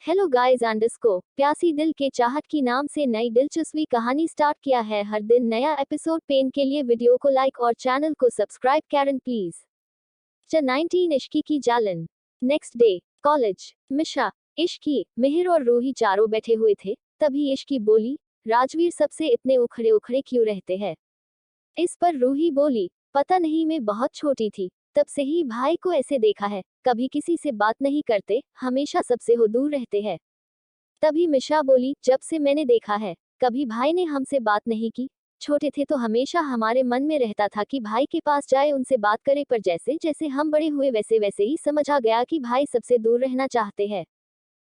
Hello guys अंडरस्को प्यासी दिल के चाहत की नाम से नई दिलचस्पी कहानी स्टार्ट किया है। हर दिन नया एपिसोड पेन के लिए वीडियो को लाइक और चैनल को सब्सक्राइब करें प्लीज। 19 इश्की की जालन। Next day college. Misha, Ishki, Mihir और रूही चारों बैठे हुए थे। तभी इश्की बोली, राजवीर सबसे इतने उखड़े उखड़े क्यों रहते हैं। इस पर रूही बोली, पता नहीं, मैं बहुत छोटी थी तब से ही भाई को ऐसे देखा है, कभी किसी से बात नहीं करते, हमेशा सबसे हो दूर रहते हैं। तभी मिशा बोली, जब से मैंने देखा है कभी भाई ने हमसे बात नहीं की। छोटे थे तो हमेशा हमारे मन में रहता था कि भाई के पास जाए, उनसे बात करे, पर जैसे जैसे हम बड़े हुए वैसे वैसे ही समझ आ गया कि भाई सबसे दूर रहना चाहते हैं।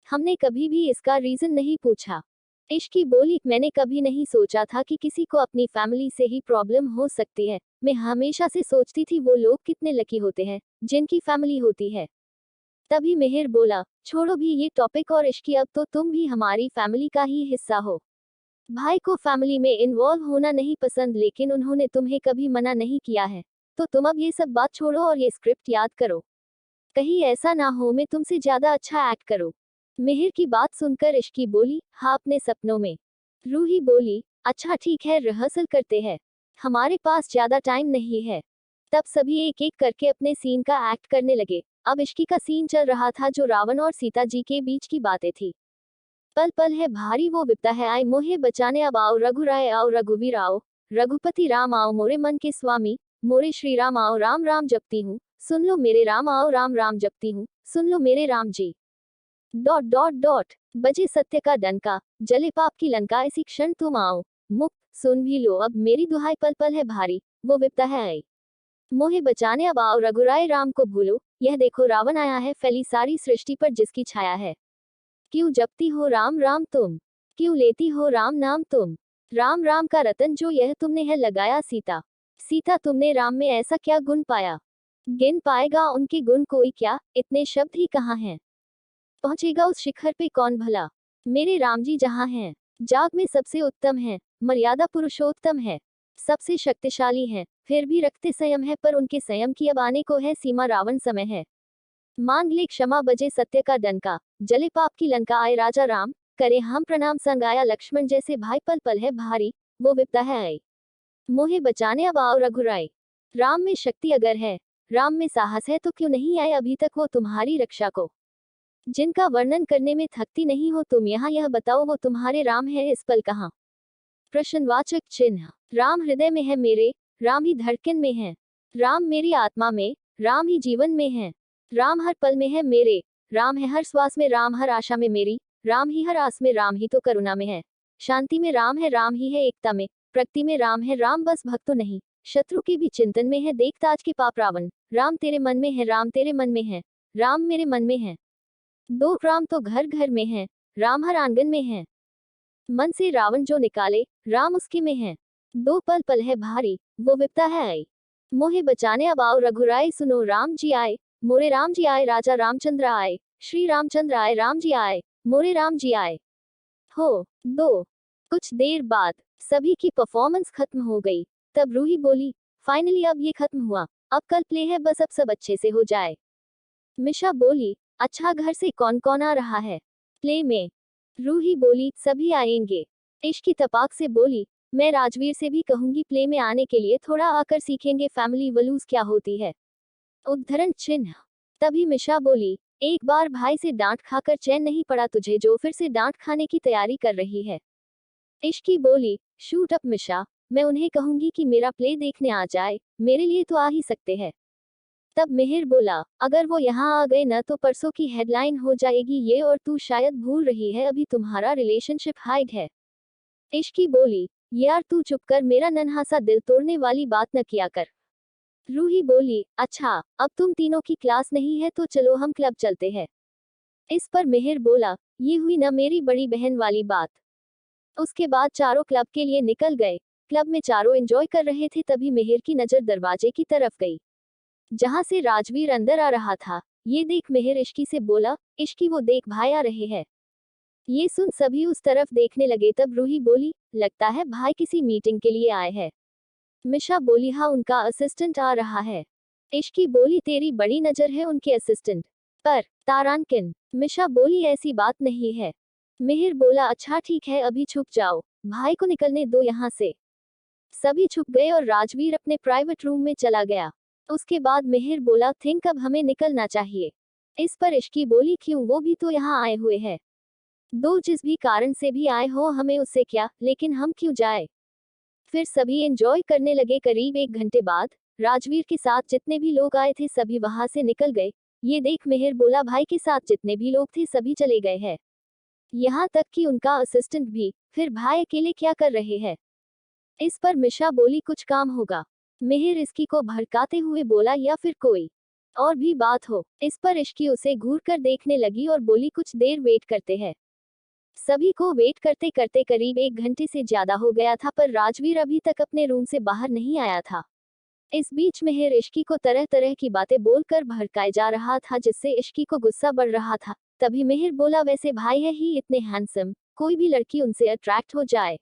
हमने कभी भी इसका रीजन नहीं पूछा। इश्की बोली, मैंने कभी नहीं सोचा था कि किसी को अपनी फैमिली से ही प्रॉब्लम हो सकती है। मैं हमेशा से सोचती थी वो लोग कितने लकी होते हैं जिनकी फैमिली होती है। तभी मिहिर बोला, छोड़ो भी ये टॉपिक और इश्की, अब तो तुम भी हमारी फैमिली का ही हिस्सा हो। भाई को फैमिली में इन्वॉल्व होना नहीं पसंद, लेकिन उन्होंने तुम्हें कभी मना नहीं किया है, तो तुम अब ये सब बात छोड़ो और ये स्क्रिप्ट याद करो। कहीं ऐसा ना हो मैं तुमसे ज्यादा अच्छा एक्ट करूं। मिहिर की बात सुनकर इश्की बोली, हाँ, अपने सपनों में। रूही बोली, अच्छा ठीक है, रिहर्सल करते हैं, हमारे पास ज्यादा टाइम नहीं है। तब सभी एक एक करके अपने सीन का एक्ट करने लगे। अब इश्की का सीन चल रहा था जो रावण और सीता जी के बीच की बातें थी। पल पल है भारी वो विपदा है, आए मोहे बचाने, अब आओ रघुराय आओ, रघुवीर आओ, रघुपति राम आओ, मोरे मन के स्वामी, मोरे श्री राम आओ, राम राम जपती हूँ, सुन लो मेरे राम आओ, राम राम जपती हूँ, सुन लो मेरे Ram ji. Dot dot dot बजे सत्य का डंका, जले पाप की लंका, इसी क्षण तुम आओ, मुक्त सुन भी लो अब मेरी दुहाई, पल पल है भारी वो विपदा है, आई मोहे बचाने, अब आओ रघुराय राम को भूलो, यह देखो रावण आया है, फैली सारी सृष्टि पर जिसकी छाया है। क्यों जपती हो राम राम तुम, क्यों लेती हो राम नाम तुम, राम राम का रतन जो यह तुमने है लगाया, सीता सीता तुमने राम में ऐसा क्या गुण पाया, गिन पाएगा उनके गुण कोई क्या, इतने शब्द ही कहाँ हैं, पहुंचेगा उस शिखर पे कौन भला, मेरे राम जी जहाँ हैं, जाग में सबसे उत्तम है, मर्यादा पुरुषोत्तम है, सबसे शक्तिशाली है, फिर भी रखते संयम है, पर उनके संयम की अब आने को है सीमा, रावण समय है, मांग ले क्षमा, बजे सत्य का डंका, जले पाप की लंका, आए राजा राम, करे हम प्रणाम, संग आया लक्ष्मण जैसे भाई, पल पल है भारी वो विपदा है, आई मोहे बचाने, अब आओ रघुराय। राम में शक्ति अगर है, राम में साहस है, तो क्यों नहीं आए अभी तक वो तुम्हारी रक्षा को, जिनका वर्णन करने में थकती नहीं हो तुम, यहाँ यह बताओ वो तुम्हारे राम है इस पल कहाँ। प्रश्नवाचक चिन्ह। राम हृदय में है मेरे, राम ही धड़कन में है, राम मेरी आत्मा में, राम ही जीवन में है, राम हर पल में है मेरे, राम है हर श्वास में, राम हर आशा में मेरी, राम ही हर आस में, राम ही तो करुणा में है, शांति में राम है, राम ही है एकता में, प्रकृति में राम है, राम बस भक्तों नहीं शत्रु के भी चिंतन में है, देख ताज के पाप रावण, राम तेरे मन में है, राम तेरे मन में है, राम मेरे मन में है, दो राम तो घर घर में है, राम हर आंगन में है, मन से रावण जो निकाले, राम उसके में है, दो पल पल है भारी वो विपदा है, आई मोहे बचाने, अब आओ रघुराय, सुनो राम जी आए, मोरे राम जी आए, राजा रामचंद्र आए, श्री रामचंद्र आए, राम जी आए, मोरे राम जी आए। हो दो कुछ देर बाद सभी की परफॉर्मेंस खत्म हो गई। तब रूही बोली, फाइनली अब ये खत्म हुआ, अब कल प्ले है, बस अब सब अच्छे से हो जाए। मिशा बोली, अच्छा घर से कौन कौन आ रहा है प्ले में। रूही बोली, सभी आएंगे। इश्की तपाक से बोली, मैं राजवीर से भी कहूंगी प्ले में आने के लिए, थोड़ा आकर सीखेंगे फैमिली वैल्यूज क्या होती है। उद्धरण चिन्ह। तभी मिशा बोली, एक बार भाई से डांट खाकर चैन नहीं पड़ा तुझे, जो फिर से डांट खाने की तैयारी कर रही है। इश्की बोली, शूट अप मिशा, मैं उन्हें कहूंगी कि मेरा प्ले देखने आ जाए, मेरे लिए तो आ ही सकते हैं। तब मिहिर बोला, अगर वो यहाँ आ गए न तो परसों की हेडलाइन हो जाएगी ये, और तू शायद भूल रही है अभी तुम्हारा रिलेशनशिप हाइड है। इश्की बोली, यार तू चुप कर, मेरा नन्हा सा दिल तोड़ने वाली बात न किया कर। रूही बोली, अच्छा अब तुम तीनों की क्लास नहीं है तो चलो हम क्लब चलते हैं। इस पर मिहिर बोला, ये हुई न मेरी बड़ी बहन वाली बात। उसके बाद चारों क्लब के लिए निकल गए। क्लब में चारों एंजॉय कर रहे थे, तभी मिहिर की नजर दरवाजे की तरफ गई, जहां से राजवीर अंदर आ रहा था। ये देख मिहिर इश्की से बोला, इश्की वो देख भाई आ रहे हैं। ये सुन सभी उस तरफ देखने लगे। तब रूही बोली, लगता है भाई किसी मीटिंग के लिए आए हैं। मिशा बोली, हाँ उनका असिस्टेंट आ रहा है। इश्की बोली, तेरी बड़ी नजर है उनके असिस्टेंट पर तारांकिन, मिशा बोली ऐसी बात नहीं है। मिहिर बोला अच्छा ठीक है अभी छुप जाओ, भाई को निकलने दो यहाँ से। सभी छुप गए और राजवीर अपने प्राइवेट रूम में चला गया। उसके बाद मिहिर बोला थिंक अब हमें निकलना चाहिए। इस पर इश्की बोली क्यों, वो भी तो यहाँ आए हुए हैं। दो जिस भी कारण से भी आए हो हमें उससे क्या, लेकिन हम क्यों जाए। फिर सभी एंजॉय करने लगे। करीब 1 घंटे बाद राजवीर के साथ जितने भी लोग आए थे सभी वहां से निकल गए। ये देख मिहिर बोला भाई के साथ जितने भी लोग थे सभी चले गए हैं, यहाँ तक कि उनका असिस्टेंट भी। फिर भाई अकेले क्या कर रहे हैं। इस पर मिशा बोली कुछ काम होगा। मिहिर इश्की को भड़काते हुए बोला या फिर कोई और भी बात हो। इस पर इश्की उसे घूर कर देखने लगी और बोली कुछ देर वेट करते हैं। सभी को वेट करते करते करीब 1 घंटे से ज्यादा हो गया था पर राजवीर अभी तक अपने रूम से बाहर नहीं आया था। इस बीच मिहिर इश्की को तरह तरह की बातें बोलकर भड़काए जा रहा था जिससे इश्की को गुस्सा बढ़ रहा था। तभी मिहिर बोला वैसे भाई है ही इतने हैंडसम, कोई भी लड़की उनसे अट्रैक्ट हो जाए,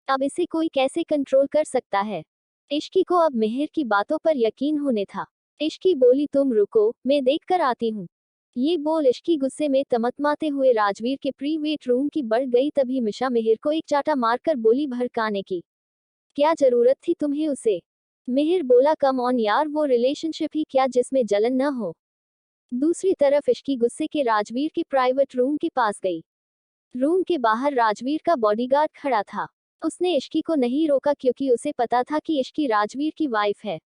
अब इसे कोई कैसे कंट्रोल कर सकता है। इश्की को अब मिहिर की बातों पर यकीन होने था। इश्की बोली तुम रुको, मैं देख कर आती हूँ। ये बोल इश्की गुस्से में तमतमाते हुए राजवीर के प्री वेट रूम की बढ़ गई। तभी मिशा मिहिर को एक चाटा मारकर बोली भड़काने की क्या जरूरत थी तुम्हें उसे। मिहिर बोला कम ऑन यार, वो रिलेशनशिप ही क्या जिसमें जलन न हो। दूसरी तरफ इश्की गुस्से के राजवीर के प्राइवेट रूम के पास गई। रूम के बाहर राजवीर का बॉडीगार्ड खड़ा था। उसने इश्की को नहीं रोका क्योंकि उसे पता था कि इश्की राजवीर की वाइफ है।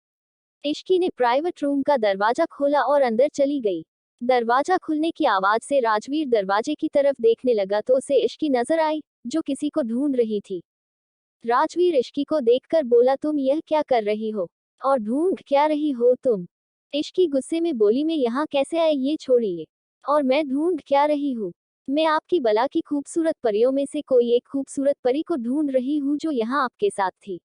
इश्की ने प्राइवेट रूम का दरवाजा खोला और अंदर चली गई। दरवाजा खुलने की आवाज से राजवीर दरवाजे की तरफ देखने लगा तो उसे इश्की नजर आई जो किसी को ढूंढ रही थी। राजवीर इश्की को देखकर बोला तुम यह क्या कर रही हो और ढूंढ क्या रही हो तुम। इश्की गुस्से में बोली मैं यहाँ कैसे आई ये छोड़िए, और मैं ढूंढ क्या रही हूँ। मैं आपकी बला की खूबसूरत परियों में से कोई एक खूबसूरत परी को ढूंढ रही हूँ जो यहाँ आपके साथ थी।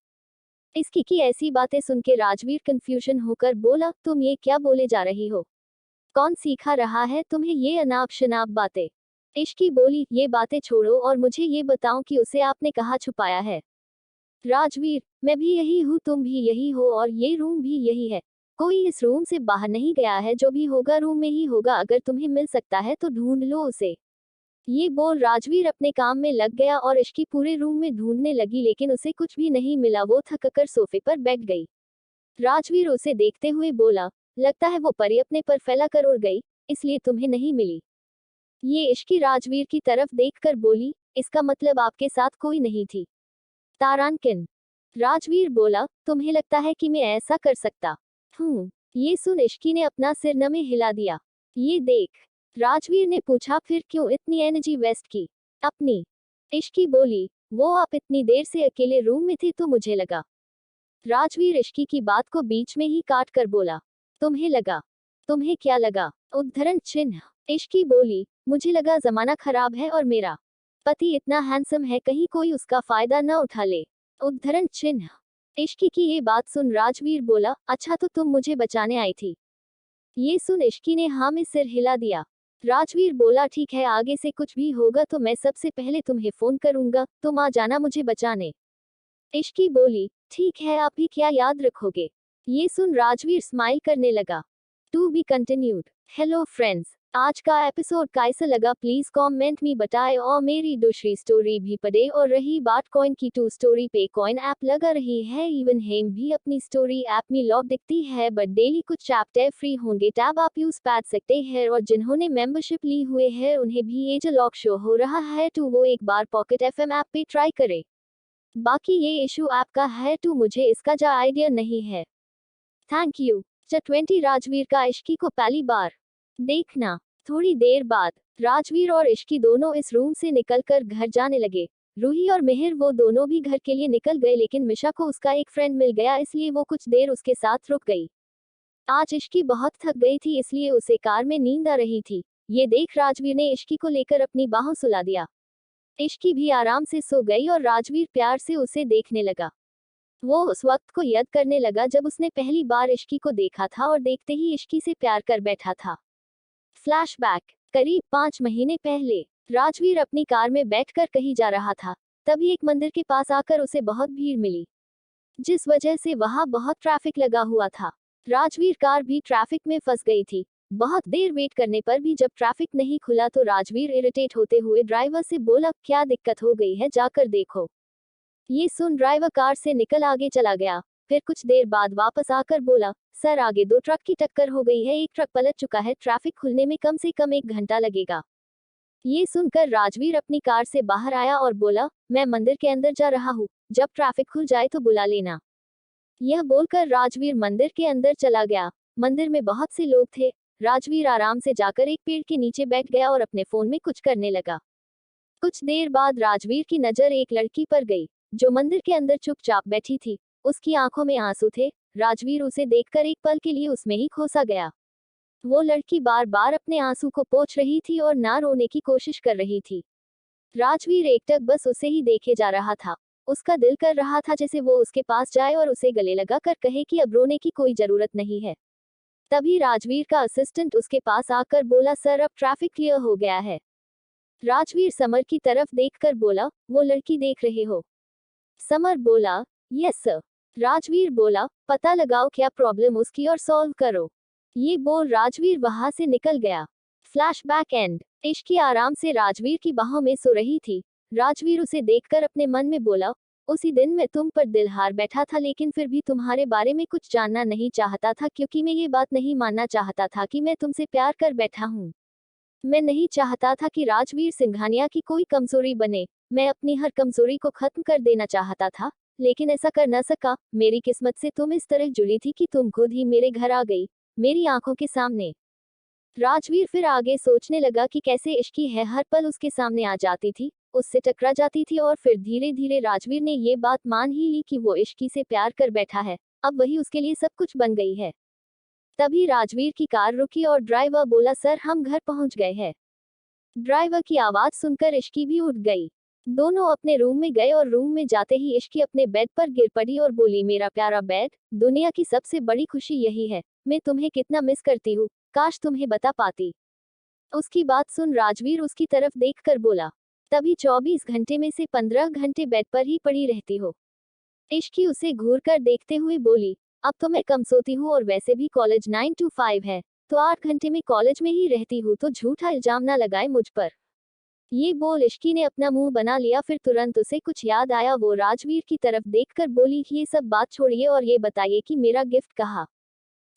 इसकी की ऐसी बातें सुन के राजवीर कंफ्यूजन होकर बोला तुम ये क्या बोले जा रही हो, कौन सिखा रहा है तुम्हें ये अनाप शनाप बातें। इश्की बोली ये बातें छोड़ो और मुझे ये बताओ कि उसे आपने कहाँ छुपाया है। राजवीर मैं भी यही हूँ, तुम भी यही हो और ये रूम भी यही है। कोई इस रूम से बाहर नहीं गया है, जो भी होगा रूम में ही होगा। अगर तुम्हें मिल सकता है तो ढूंढ लो उसे। ये बोल राजवीर अपने काम में लग गया और इश्की पूरे रूम में ढूंढने लगी लेकिन उसे कुछ भी नहीं मिला। वो थककर सोफे पर बैठ गई। राजवीर उसे देखते हुए बोला लगता है वो परी अपने पर फैला कर उड़ गई, इसलिए तुम्हें नहीं मिली। ये इश्की राजवीर की तरफ देखकर बोली इसका मतलब आपके साथ कोई नहीं थी। तारांकिन, राजवीर बोला तुम्हें लगता है कि मैं ऐसा कर सकता हूँ। ये सुन इश्की ने अपना सिर न में हिला दिया। ये देख, राजवीर ने पूछा फिर क्यों इतनी एनर्जी वेस्ट की अपनी। इश्की बोली वो आप इतनी देर से अकेले रूम में थे तो मुझे लगा। राजवीर इश्की की बात को बीच में ही काट कर बोला तुम्हें लगा, तुम्हें क्या लगा। उद्धरण चिन्ह। इश्की बोली मुझे लगा जमाना खराब है और मेरा पति इतना हैंडसम है कहीं कोई उसका फायदा न उठा ले। उद्धरण चिन्ह। इश्की की ये बात सुन राजवीर बोला अच्छा तो तुम मुझे बचाने आई थी। ये सुन इश्की ने हाँ में सिर हिला दिया। राजवीर बोला ठीक है, आगे से कुछ भी होगा तो मैं सबसे पहले तुम्हें फोन करूंगा, तुम आ जाना मुझे बचाने। इश्की बोली ठीक है, आप भी क्या याद रखोगे। ये सुन राजवीर स्माइल करने लगा। To be continued. Hello friends, आज का एपिसोड कैसा लगा प्लीज कमेंट में बताएं और मेरी दूसरी स्टोरी भी पढ़े। और रही बात कॉइन की, टू स्टोरी पे कॉइन ऐप लगा रही है, इवन हेम भी अपनी स्टोरी ऐप में लॉक दिखती है बट डेली कुछ चैप्टर फ्री होंगे, टैब आप यूज कर सकते हैं और जिन्होंने मेंबरशिप ली हुए है उन्हें भी एज लॉक शो हो रहा है तो वो एक बार पॉकेट एफएम ऐप पे ट्राई करे। बाकी ये इशू ऐप का है तो मुझे इसका जा आइडिया नहीं है। Thank you. 20 राजवीर का इश्की को पहली बार देखना। थोड़ी देर बाद राजवीर और इश्की दोनों इस रूम से निकलकर घर जाने लगे। रूही और मिहिर वो दोनों भी घर के लिए निकल गए लेकिन मिशा को उसका एक फ्रेंड मिल गया इसलिए वो कुछ देर उसके साथ रुक गई। आज इश्की बहुत थक गई थी इसलिए उसे कार में नींद आ रही थी। ये देख राजवीर ने इश्की को लेकर अपनी बाहों सुला दिया। इश्की भी आराम से सो गई और राजवीर प्यार से उसे देखने लगा। वो उस वक्त को याद करने लगा जब उसने पहली बार इश्की को देखा था और देखते ही इश्की से प्यार कर बैठा था। फ्लैशबैक। करीब 5 महीने पहले राजवीर अपनी कार में बैठकर कहीं जा रहा था। तभी एक मंदिर के पास आकर उसे बहुत भीड़ मिली जिस वजह से वहां बहुत ट्रैफिक लगा हुआ था। राजवीर कार भी ट्रैफिक में फंस गई थी। बहुत देर वेट करने पर भी जब ट्रैफिक नहीं खुला तो राजवीर इरिटेट होते हुए ड्राइवर से बोला, क्या दिक्कत हो गई है, जाकर देखो। ये सुन ड्राइवर कार से निकल आगे चला गया। फिर कुछ देर बाद वापस आकर बोला, सर आगे दो ट्रक की टक्कर हो गई है, एक ट्रक पलट चुका है, ट्रैफिक खुलने में कम से कम 1 घंटा लगेगा। ये सुनकर राजवीर अपनी कार से बाहर आया और बोला, मैं मंदिर के अंदर जा रहा हूँ, जब ट्रैफिक खुल जाए तो बुला लेना। यह बोलकर राजवीर मंदिर के अंदर चला गया। मंदिर में बहुत से लोग थे। राजवीर आराम से जाकर एक पेड़ के नीचे बैठ गया और अपने फोन में कुछ करने लगा। कुछ देर बाद राजवीर की नजर एक लड़की पर गई, जो मंदिर के अंदर चुपचाप बैठी थी। उसकी आंखों में आंसू थे। राजवीर उसे देखकर एक पल के लिए उसमें ही खोसा गया। वो लड़की बार बार अपने आंसू को पोंछ रही थी और ना रोने की कोशिश कर रही थी। राजवीर एकटक बस उसे ही देखे जा रहा था। उसका दिल कर रहा था जैसे वो उसके पास जाए और उसे गले लगा कर कहे कि अब रोने की कोई जरूरत नहीं है। तभी राजवीर का असिस्टेंट उसके पास आकर बोला, सर अब ट्रैफिक क्लियर हो गया है। राजवीर समर की तरफ देखकर बोला, वो लड़की देख रहे हो? समर बोला, यस सर। राजवीर बोला, पता लगाओ क्या प्रॉब्लम उसकी और सॉल्व करो। ये बोल राजवीर वहां से निकल गया। Flashback and. इश्की आराम से राजवीर की बाहों में सो रही थी। राजवीर उसे देखकर अपने मन में बोला, उसी दिन मैं तुम पर दिल हार बैठा था, लेकिन फिर भी तुम्हारे बारे में कुछ जानना नहीं चाहता था, क्योंकि मैं ये बात नहीं मानना चाहता था कि मैं तुमसे प्यार कर बैठा हूँ। मैं नहीं चाहता था कि राजवीर सिंघानिया की कोई कमजोरी बने। मैं अपनी हर कमजोरी को खत्म कर देना चाहता था, लेकिन ऐसा कर न सका। मेरी किस्मत से तुम इस तरह जुड़ी थी कि तुम खुद ही मेरे घर आ गई, मेरी आंखों के सामने। राजवीर फिर आगे सोचने लगा कि कैसे इश्की है हर पल उसके सामने आ जाती थी, उससे टकरा जाती थी, और फिर धीरे धीरे राजवीर ने ये बात मान ही ली कि वो इश्की से प्यार कर बैठा है। अब वही उसके लिए सब कुछ बन गई है। तभी राजवीर की कार रुकी और ड्राइवर बोला, सर हम घर पहुंच गए हैं। ड्राइवर की आवाज सुनकर इश्की भी उठ गई। दोनों अपने रूम में गए और रूम में जाते ही इश्की अपने बेड पर गिर पड़ी और बोली, मेरा प्यारा बेड, दुनिया की सबसे बड़ी खुशी यही है। मैं तुम्हें कितना मिस करती हूँ, काश तुम्हें बता पाती। उसकी बात सुन राजवीर उसकी तरफ देखकर बोला, तभी 24 घंटे में से 15 घंटे बेड पर ही पड़ी रहती हो। इश्की उसे घूर कर देखते हुए बोली, अब तो मैं कम सोती हूँ और वैसे भी कॉलेज 9 to 5 है, तो 8 घंटे में कॉलेज में ही रहती हूँ, तो झूठा इल्जाम ना लगाए मुझ पर। ये बोल इश्की ने अपना मुंह बना लिया। फिर तुरंत उसे कुछ याद आया। वो राजवीर की तरफ देखकर बोली, ये सब बात छोड़िए और ये बताइए कि मेरा गिफ्ट कहाँ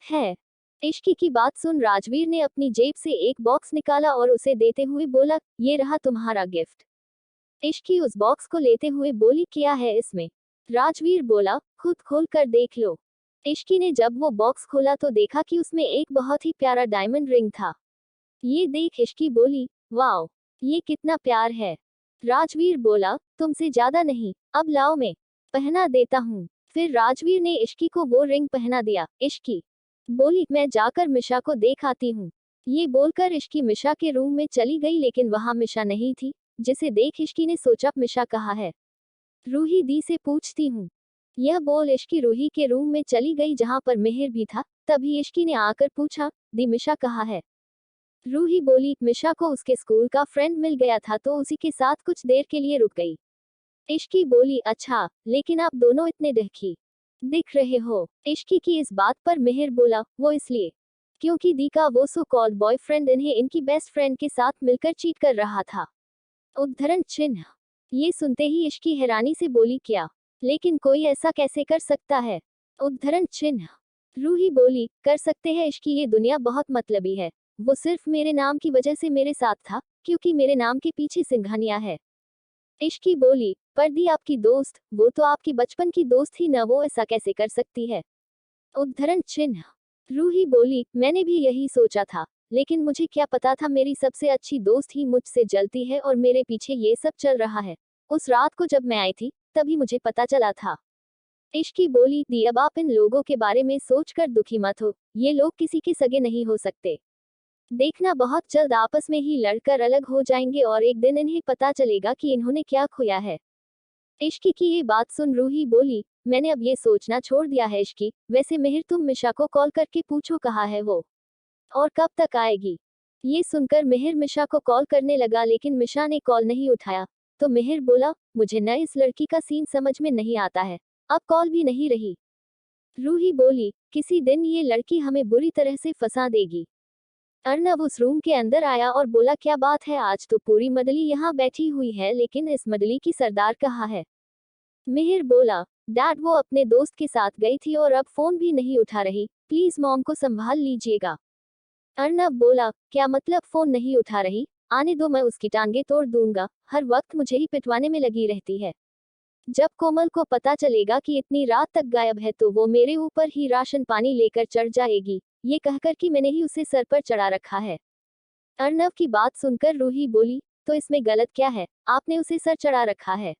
है। इश्की की बात सुन राजवीर ने अपनी जेब से एक बॉक्स निकाला और उसे देते हुए बोला, ये रहा तुम्हारा गिफ्ट। इश्की उस बॉक्स को लेते हुए बोली, क्या है इसमें? राजवीर बोला, खुद खोल कर देख लो। इश्की ने जब वो बॉक्स खोला तो देखा कि उसमें एक बहुत ही प्यारा डायमंड रिंग था। ये देख इश्की बोली, वाओ, ये कितना प्यार है। राजवीर बोला, तुमसे ज्यादा नहीं, अब लाओ मैं पहना देता हूँ। फिर राजवीर ने इश्की को वो रिंग पहना दिया। इश्की बोली, मैं जाकर मिशा को देख आती हूँ। ये बोलकर इश्की मिशा के रूम में चली गई, लेकिन वहां मिशा नहीं थी, जिसे देख इश्की ने सोचा, मिशा कहाँ है? रूही दी से पूछती हूँ। यह बोल इश्की रूही के रूम में चली गई, जहाँ पर मिहिर भी था। तभी इश्की ने आकर पूछा, दी मिशा कहाँ है? रूही बोली, मिशा को उसके स्कूल का फ्रेंड मिल गया था, तो उसी के साथ कुछ देर के लिए रुक गई। इश्की बोली, अच्छा, लेकिन आप दोनों इतने दुखी दिख रहे हो। इश्की की इस बात पर मिहिर बोला, वो इसलिए क्योंकि दी का वो सो कॉल्ड बॉयफ्रेंड इन्हें इनकी बेस्ट फ्रेंड के साथ मिलकर चीट कर रहा था। उद्धरण चिन्ह। ये सुनते ही इश्की हैरानी से बोली, क्या? लेकिन कोई ऐसा कैसे कर सकता है? उद्धरण चिन्ह। रूही बोली, कर सकते हैं इश्की, ये दुनिया बहुत मतलबी है। वो सिर्फ मेरे नाम की वजह से मेरे साथ था, क्योंकि मेरे नाम के पीछे सिंघानिया है। इश्की बोली, पर दी आपकी दोस्त, वो तो आपकी बचपन की दोस्त ही न, वो ऐसा कैसे कर सकती है? उद्धरण चिन्ह। रूही बोली, मैंने भी यही सोचा था, लेकिन मुझे क्या पता था मेरी सबसे अच्छी दोस्त ही मुझसे जलती है और मेरे पीछे ये सब चल रहा है। उस रात को जब मैं आई थी, तभी मुझे पता चला था। इश्की बोली, दी अब आप इन लोगों के बारे में सोचकर दुखी मत हो, ये लोग किसी के सगे नहीं हो सकते। देखना बहुत जल्द आपस में ही लड़कर अलग हो जाएंगे और एक दिन इन्हें पता चलेगा कि इन्होंने क्या खोया है। इश्की की ये बात सुन रूही बोली, मैंने अब ये सोचना छोड़ दिया है इश्की, वैसे मिहिर तुम मिशा को कॉल करके पूछो कहाँ है वो और कब तक आएगी। ये सुनकर मिहिर मिशा को कॉल करने लगा, लेकिन मिशा ने कॉल नहीं उठाया। तो मिहिर बोला, मुझे न इस लड़की का सीन समझ में नहीं आता है, अब कॉल भी नहीं रही। रूही बोली, किसी दिन ये लड़की हमें बुरी तरह से फंसा देगी। अर्नव उस रूम के अंदर आया और बोला, क्या बात है, आज तो पूरी मंडली यहाँ बैठी हुई है, लेकिन इस मंडली की सरदार कहाँ है? मिहिर बोला, डैड वो अपने दोस्त के साथ गई थी और अब फोन भी नहीं उठा रही, प्लीज मॉम को संभाल लीजिएगा। अर्नव बोला, क्या मतलब फोन नहीं उठा रही? आने दो, मैं उसकी टांगे तोड़ दूंगा, हर वक्त मुझे ही पिटवाने में लगी रहती है। जब कोमल को पता चलेगा कि इतनी रात तक गायब है तो वो मेरे ऊपर ही राशन पानी लेकर चढ़ जाएगी, ये कहकर कि मैंने ही उसे सर पर चढ़ा रखा है। अर्नव की बात सुनकर रूही बोली, तो इसमें गलत क्या है, आपने उसे सर चढ़ा रखा है।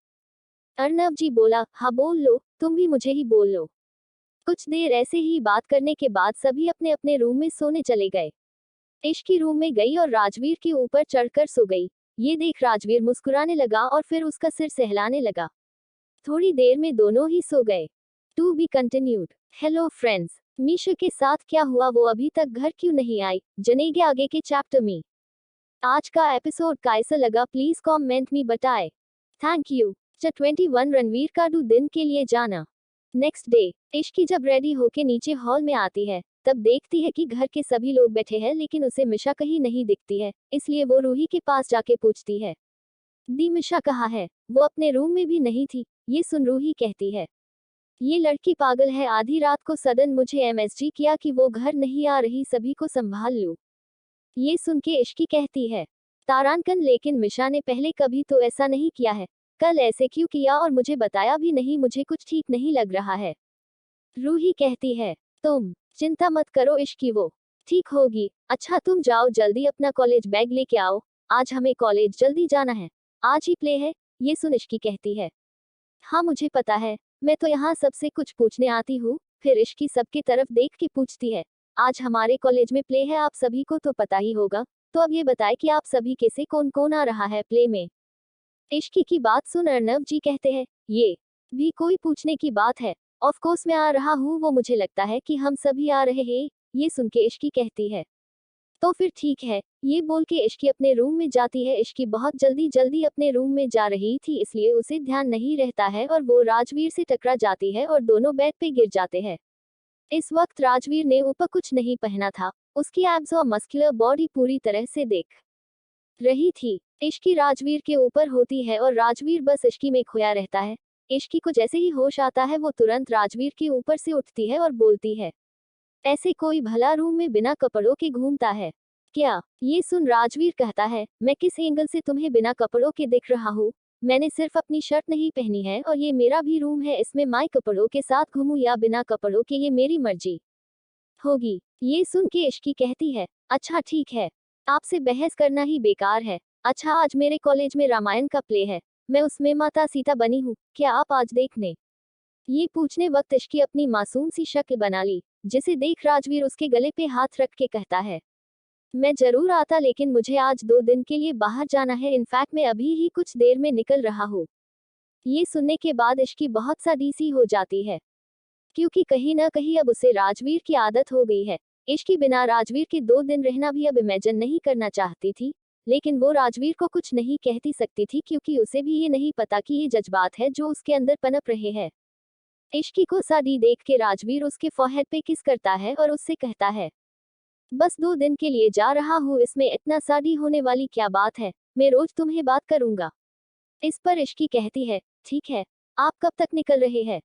अर्नव जी बोला, हाँ बोल लो, तुम भी मुझे ही बोल लो। कुछ देर ऐसे ही बात करने के बाद सभी अपने अपने रूम में सोने चले गए। इश्की रूम में गई और राजवीर के ऊपर चढ़कर सो गई। ये देख राजवीर मुस्कुराने लगा और फिर उसका सिर सहलाने लगा। थोड़ी देर में दोनों ही सो गए। To be continued. Hello friends, Misha के साथ क्या हुआ, वो अभी तक घर क्यों नहीं आई, जनेगे आगे के चैप्टर में। आज का एपिसोड कैसा लगा प्लीज कमेंट में बताएं। Thank you. 21 रणवीर का दिन के लिए जाना। नेक्स्ट डे, इश्की जब रेडी होके नीचे हॉल में आती है, तब देखती है कि घर के सभी लोग बैठे हैं लेकिन उसे मिशा कहीं नहीं दिखती है, इसलिए वो रूही के पास जाके पूछती है, दी मिशा कहाँ है? वो अपने रूम में भी नहीं थी। ये सुन रूही कहती है, ये लड़की पागल है, आधी रात को सडन मुझे एमएसजी किया कि वो घर नहीं आ रही, सभी को संभाल लूं। ये सुन के इश्की कहती है, तारांकन, लेकिन मिशा ने पहले कभी तो ऐसा नहीं किया है, कल ऐसे क्यों किया और मुझे बताया भी नहीं, मुझे कुछ ठीक नहीं लग रहा है। रूही कहती है, तुम चिंता मत करो इश्की, वो ठीक होगी। अच्छा तुम जाओ जल्दी अपना कॉलेज बैग लेके आओ, आज हमें कॉलेज जल्दी जाना है, आज ही प्ले है। ये सुन इश्की कहती है, हाँ मुझे पता है, मैं तो यहाँ सबसे कुछ पूछने आती हूँ। फिर इश्की सबकी तरफ देख के पूछती है, आज हमारे कॉलेज में प्ले है, आप सभी को तो पता ही होगा, तो अब ये बताए कि आप सभी के से कौन कौन आ रहा है प्ले में। इश्की की बात सुन अर्नव जी कहते हैं, ये भी कोई पूछने की बात है, ऑफ कोर्स मैं आ रहा हूँ, वो मुझे लगता है कि हम सभी आ रहे हैं। ये सुन के इश्की कहती है, तो फिर ठीक है। ये बोल के इश्की अपने रूम में जाती है। इश्की बहुत जल्दी जल्दी अपने रूम में जा रही थी, इसलिए उसे ध्यान नहीं रहता है और वो राजवीर से टकरा जाती है और दोनों बेड पे गिर जाते हैं। इस वक्त राजवीर ने ऊपर कुछ नहीं पहना था, उसकी एब्स और मस्कुलर बॉडी पूरी तरह से दिख रही थी। इश्की राजवीर के ऊपर होती है और राजवीर बस इश्की में खोया रहता है। इश्की को जैसे ही होश आता है वो तुरंत राजवीर के ऊपर से उठती है और बोलती है, ऐसे कोई भला रूम में बिना कपड़ों के घूमता है क्या? ये सुन राजवीर कहता है, मैं किस एंगल से तुम्हें बिना कपड़ों के दिख रहा हूँ? मैंने सिर्फ अपनी शर्ट नहीं पहनी है और ये मेरा भी रूम है, इसमें मैं कपड़ों के साथ घूमूं या बिना कपड़ों के ये मेरी मर्जी होगी। ये सुन के इश्की कहती है, अच्छा ठीक है, आपसे बहस करना ही बेकार है। अच्छा आज मेरे कॉलेज में रामायण का प्ले है, मैं उसमें माता सीता बनी हूँ, क्या आप आज देखने? ये पूछने वक्त इश्की अपनी मासूम सी शक्ल बना ली, जिसे देख राजवीर उसके गले पे हाथ रख के कहता है, मैं जरूर आता, लेकिन मुझे आज 2 दिन के लिए बाहर जाना है, इनफैक्ट मैं अभी ही कुछ देर में निकल रहा हूँ। ये सुनने के बाद इश्की बहुत सा डीसी हो जाती है, क्योंकि कहीं ना कहीं अब उसे राजवीर की आदत हो गई है। इश्की बिना राजवीर के 2 दिन रहना भी अब इमेजिन नहीं करना चाहती थी, लेकिन वो राजवीर को कुछ नहीं कहती सकती थी क्योंकि उसे भी ये नहीं पता कि ये जज्बात है जो उसके अंदर पनप रहे हैं। इश्की को साड़ी देख के राजवीर उसके फोरहेड पे किस करता है और उससे कहता है, बस 2 दिन के लिए जा रहा हूँ, इसमें इतना साड़ी होने वाली क्या बात है, मैं रोज तुम्हें बात करूंगा। इस पर इश्की कहती है, ठीक है, आप कब तक निकल रहे हैं?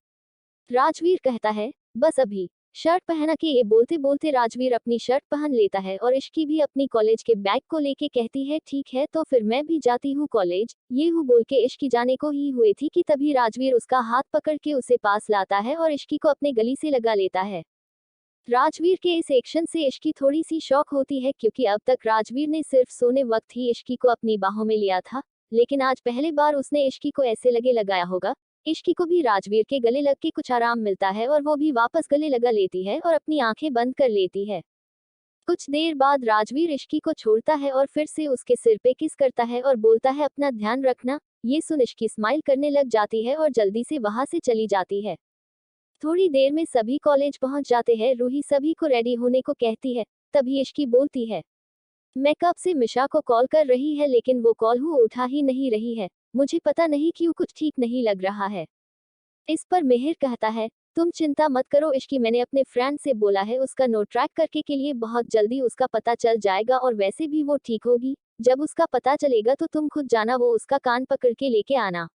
राजवीर कहता है, बस अभी। शर्ट पहना के ये बोलते बोलते राजवीर अपनी शर्ट पहन लेता है और इश्की भी अपनी कॉलेज के बैग को लेके कहती है, ठीक है तो फिर मैं भी जाती हूँ कॉलेज। ये हूँ बोल के इश्की जाने को ही हुई थी कि तभी राजवीर उसका हाथ पकड़ के उसे पास लाता है और इश्की को अपने गली से लगा लेता है। राजवीर के इस एक्शन से इश्की थोड़ी सी शॉक होती है क्योंकि अब तक राजवीर ने सिर्फ सोने वक्त ही इश्की को अपनी बाहों में लिया था, लेकिन आज पहली बार उसने इश्की को ऐसे लगे लगाया होगा। इश्की को भी राजवीर के गले लग के कुछ आराम मिलता है और वो भी वापस गले लगा लेती है और अपनी आंखें बंद कर लेती है। कुछ देर बाद राजवीर इश्की को छोड़ता है और फिर से उसके सिर पे किस करता है और बोलता है, अपना ध्यान रखना। ये सुन इश्की स्माइल करने लग जाती है और जल्दी से वहां से चली जाती है। थोड़ी देर में सभी कॉलेज पहुंच जाते हैं। रूही सभी को रेडी होने को कहती है, तभी इश्की बोलती है, मैं कब से मिशा को कॉल कर रही है लेकिन वो कॉल उठा ही नहीं रही है, मुझे पता नहीं क्यों कुछ ठीक नहीं लग रहा है। इस पर मिहिर कहता है, तुम चिंता मत करो इश्की, मैंने अपने फ्रेंड से बोला है, उसका नो ट्रैक करके के लिए बहुत जल्दी उसका पता चल जाएगा, और वैसे भी वो ठीक होगी। जब उसका पता चलेगा तो तुम खुद जाना, वो उसका कान पकड़ के लेके आना।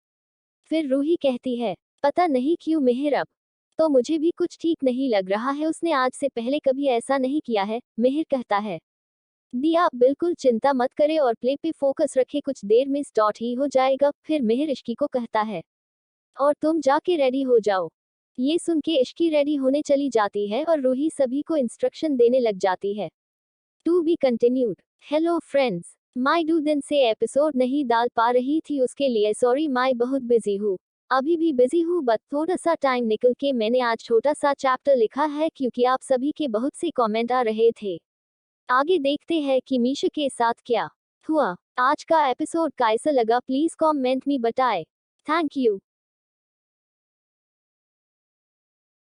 फिर रूही कहती है, पता नहीं क्यों मिहिर, अब तो मुझे भी कुछ ठीक नहीं लग रहा है, उसने आज से पहले कभी ऐसा नहीं किया है। मिहिर कहता है, दिया आप बिल्कुल चिंता मत करे और प्ले पे फोकस रखे, कुछ देर में स्टार्ट ही हो जाएगा। फिर मिहिर इश्की को कहता है, और तुम जाके रेडी हो जाओ। ये सुन के इश्की रेडी होने चली जाती है और रूही सभी को इंस्ट्रक्शन देने लग जाती है। To be continued. Hello friends, my 2 दिन से एपिसोड नहीं डाल पा रही थी, उसके लिए सॉरी, माई बहुत बिजी हूँ। अभी भी बिजी हूँ, बट थोड़ा सा टाइम निकल के मैंने आज छोटा सा चैप्टर लिखा है, क्योंकि आप सभी के बहुत से कमेंट आ रहे थे। आगे देखते हैं कि मीशा के साथ क्या हुआ। आज का एपिसोड कैसा लगा, प्लीज कमेंट में बताएं। Thank you.